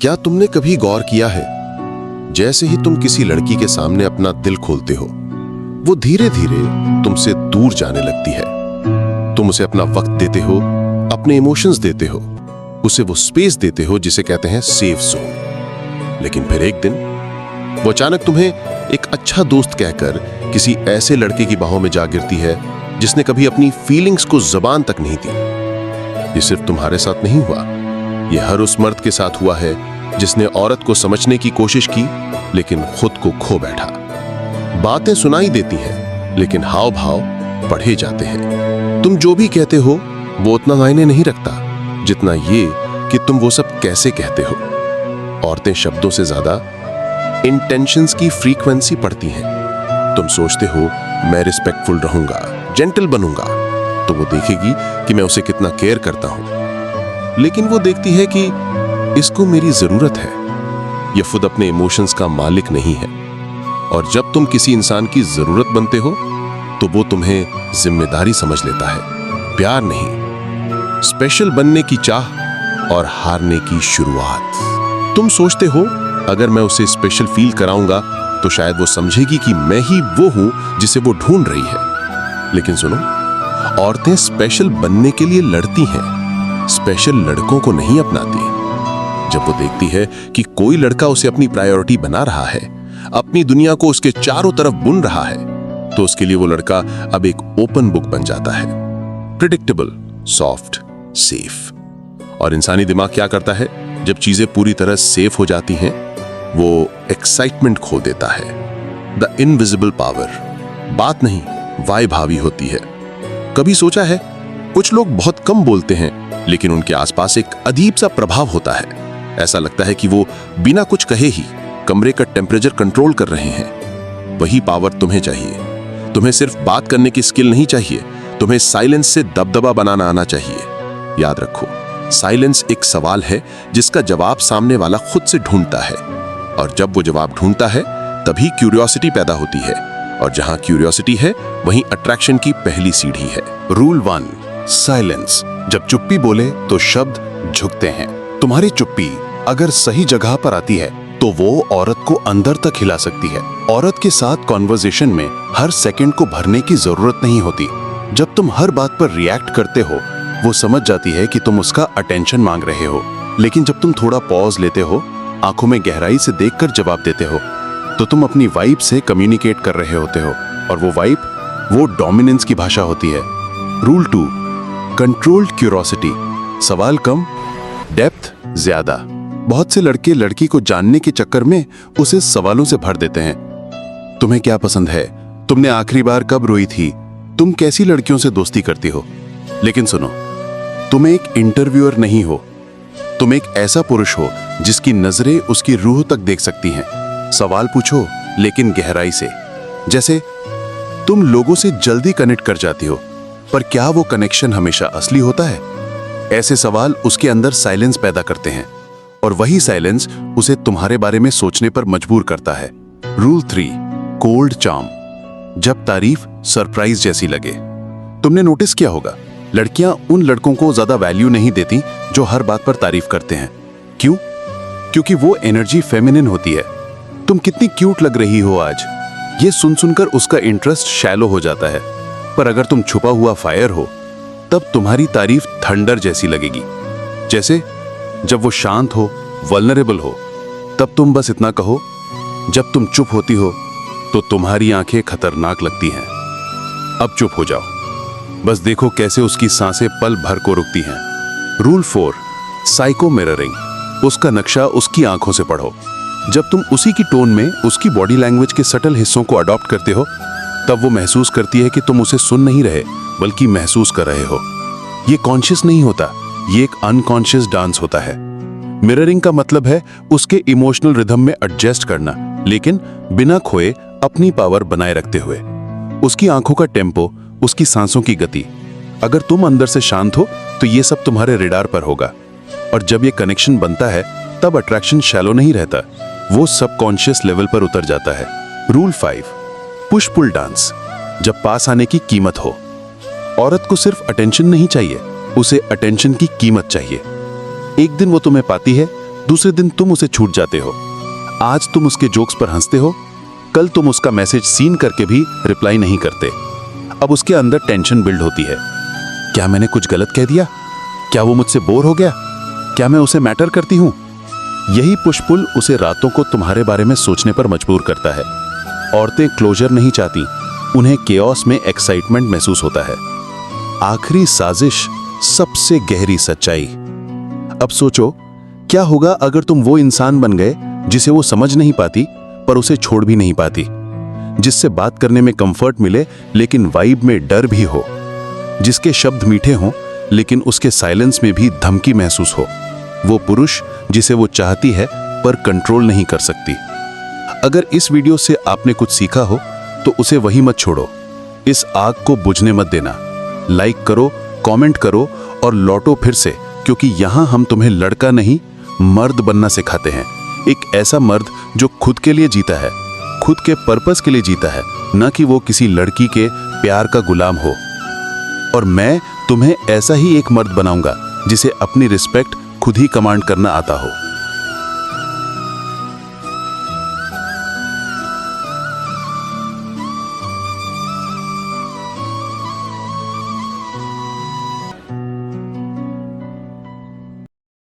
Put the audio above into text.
क्या तुमने कभी गौर किया है, जैसे ही तुम किसी लड़की के सामने अपना दिल खोलते हो, वो धीरे धीरे तुमसे दूर जाने लगती है। तुम उसे अपना वक्त देते हो, अपने इमोशंस देते हो, उसे वो स्पेस देते हो जिसे कहते हैं सेफ जोन। लेकिन फिर एक दिन वो अचानक तुम्हें एक अच्छा दोस्त कहकर किसी ऐसे लड़के की बाहों में जा गिरती है जिसने कभी अपनी फीलिंग्स को जबान तक नहीं दी। ये सिर्फ तुम्हारे साथ नहीं हुआ, ये हर उस मर्द के साथ हुआ है जिसने औरत को समझने की कोशिश की लेकिन खुद को खो बैठा। बातें सुनाई देती हैं लेकिन हाव भाव पढ़े जाते हैं। तुम जो भी कहते हो वो उतना मायने नहीं रखता जितना ये कि तुम वो सब कैसे कहते हो। औरतें शब्दों से ज्यादा इंटेंशंस की फ्रीक्वेंसी पढ़ती हैं। तुम सोचते हो मैं रिस्पेक्टफुल रहूंगा, जेंटल बनूंगा, तो वो देखेगी कि मैं उसे कितना केयर करता हूं। लेकिन वो देखती है कि इसको मेरी जरूरत है। ये खुद अपने इमोशंस का मालिक नहीं है। और जब तुम किसी इंसान की जरूरत बनते हो तो वो तुम्हें जिम्मेदारी समझ लेता है, प्यार नहीं। स्पेशल बनने की चाह और हारने की शुरुआत। तुम सोचते हो अगर मैं उसे स्पेशल फील कराऊंगा तो शायद वो समझेगी कि मैं ही वो हूं जिसे वो ढूंढ रही है। लेकिन सुनो, औरतें स्पेशल बनने के लिए लड़ती हैं, स्पेशल लड़कों को नहीं अपनाती। जब वो देखती है कि कोई लड़का उसे अपनी प्रायोरिटी बना रहा है, अपनी दुनिया को उसके चारों तरफ बुन रहा है, तो उसके लिए वो लड़का अब एक ओपन बुक बन जाता है। Predictable, soft, safe. और इंसानी दिमाग क्या करता है जब चीजें पूरी तरह सेफ हो जाती हैं? वो एक्साइटमेंट खो देता है। The invisible power. बात नहीं, वाइब हावी होती है। कभी सोचा है, कुछ लोग बहुत कम बोलते हैं लेकिन उनके आसपास एक अजीब सा प्रभाव होता है। ऐसा लगता है कि वो बिना कुछ कहे ही कमरे का टेम्परेचर कंट्रोल कर रहे हैं। वही पावर तुम्हें चाहिए। तुम्हें सिर्फ बात करने की स्किल नहीं चाहिए, तुम्हें साइलेंस से दबदबा बनाना आना चाहिए। याद रखो, साइलेंस एक सवाल है जिसका जवाब सामने वाला खुद से ढूंढता है। और जब वो जवाब ढूंढता है तभी क्यूरियोसिटी पैदा होती है। और जहां क्यूरियोसिटी है वहीं अट्रैक्शन की पहली सीढ़ी है। Rule 1, silence. जब चुप्पी बोले तो शब्द झुकते हैं। तुम्हारी चुप्पी अगर सही जगह पर आती है तो वो औरत को अंदर तक हिला सकती है। औरत के साथ कॉन्वर्सेशन में हर सेकंड को भरने की जरूरत नहीं होती। जब तुम हर बात पर रिएक्ट करते हो, वो समझ जाती है कि तुम उसका अटेंशन मांग रहे हो। लेकिन जब तुम थोड़ा पॉज लेते हो, आंखों में गहराई से देखकर जवाब देते हो, तो तुम अपनी वाइब से कम्युनिकेट कर रहे होते हो। और वो वाइब, वो डोमिनेंस की भाषा होती है। Rule 2, controlled curiosity. सवाल कम, डेप्थ ज्यादा। बहुत से लड़के लड़की को जानने के चक्कर में उसे सवालों से भर देते हैं। तुम्हें क्या पसंद है? तुमने आखिरी बार कब रोई थी? तुम कैसी लड़कियों से दोस्ती करती हो? लेकिन सुनो, तुम एक इंटरव्यूअर नहीं हो। तुम एक ऐसा पुरुष हो जिसकी नजरें उसकी रूह तक देख सकती हैं। सवाल पूछो लेकिन गहराई से। जैसे तुम लोगों से जल्दी कनेक्ट कर जाती हो, पर क्या वो कनेक्शन हमेशा असली होता है? ऐसे सवाल उसके अंदर साइलेंस पैदा करते हैं और वही साइलेंस उसे तुम्हारे बारे में सोचने पर मजबूर करता है। Rule 3, cold charm. जब तारीफ सरप्राइज जैसी लगे। तुमने नोटिस किया होगा, लड़कियां उन लड़कों को ज्यादा वैल्यू नहीं देती जो हर बात पर तारीफ करते हैं। क्यों? क्योंकि वो एनर्जी फेमिनिन होती है। तुम कितनी क्यूट लग रही हो आज, ये सुन सुनकर उसका इंटरेस्ट शैलो हो जाता है। पर अगर तुम छुपा हुआ फायर हो, तब तुम्हारी तारीफ थंडर जैसी लगेगी। जैसे जब वो शांत हो, वल्नरेबल हो, तब तुम बस इतना कहो। जब तुम चुप होती हो तो तुम्हारी आंखें खतरनाक लगती हैं। अब चुप हो जाओ, बस देखो कैसे उसकी सांसें पल भर को रुकती हैं। Rule 4, psycho mirroring. उसका नक्शा उसकी आंखों से पढ़ो। जब तुम उसी की टोन में उसकी बॉडी लैंग्वेज के सटल हिस्सों को अडॉप्ट करते हो, तब वो महसूस करती है कि तुम उसे सुन नहीं रहे बल्कि महसूस कर रहे हो। ये कॉन्शियस नहीं होता, ये एक अनकॉन्शियस डांस होता है। मिररिंग का मतलब है उसके इमोशनल रिदम में एडजस्ट करना, लेकिन बिना खोए अपनी पावर बनाए रखते हुए। उसकी आंखों का टेम्पो, उसकी सांसों की गति। अगर तुम अंदर से शांत हो तो ये सब तुम्हारे रेडार पर होगा। और जब ये कनेक्शन बनता है तब अट्रैक्शन शैलो नहीं रहता, वो सबकॉन्शियस लेवल पर उतर जाता है। Rule 5, push pull dance. जब पास आने की कीमत हो। औरत को सिर्फ अटेंशन नहीं चाहिए, उसे अटेंशन की कीमत चाहिए। एक दिन वो तुम्हें पाती है, दूसरे दिन तुम उसे छूट जाते हो। आज तुम उसके जोक्स पर हंसते हो, कल तुम उसका मैसेज सीन करके भी रिप्लाई नहीं करते। अब उसके अंदर टेंशन बिल्ड होती है। क्या मैंने कुछ गलत कह दिया? क्या वो मुझसे बोर हो गया? क्या मैं उसे मैटर करती हूं? यही पुश पुल उसे रातों को तुम्हारे बारे में सोचने पर मजबूर करता है। औरतें क्लोजर नहीं चाहती, उन्हें केओस में एक्साइटमेंट महसूस होता है। आखिरी साजिश, सबसे गहरी सच्चाई। अब सोचो, क्या होगा अगर तुम वो इंसान बन गए जिसे वो समझ नहीं पाती पर उसे छोड़ भी नहीं पाती, जिससे बात करने में कंफर्ट मिले लेकिन वाइब में डर भी हो, जिसके शब्द मीठे हों लेकिन उसके साइलेंस में भी धमकी महसूस हो। वो पुरुष जिसे वो चाहती है पर कंट्रोल नहीं कर सकती। अगर इस वीडियो से आपने कुछ सीखा हो तो उसे वही मत छोड़ो। इस आग को बुझने मत देना। लाइक करो, कमेंट करो और लौटो फिर से, क्योंकि यहाँ हम तुम्हें लड़का नहीं मर्द बनना सिखाते हैं। एक ऐसा मर्द जो खुद के लिए जीता है, खुद के पर्पस के लिए जीता है, न कि वो किसी लड़की के प्यार का गुलाम हो। और मैं तुम्हें ऐसा ही एक मर्द बनाऊंगा जिसे अपनी रिस्पेक्ट खुद ही कमांड करना आता हो।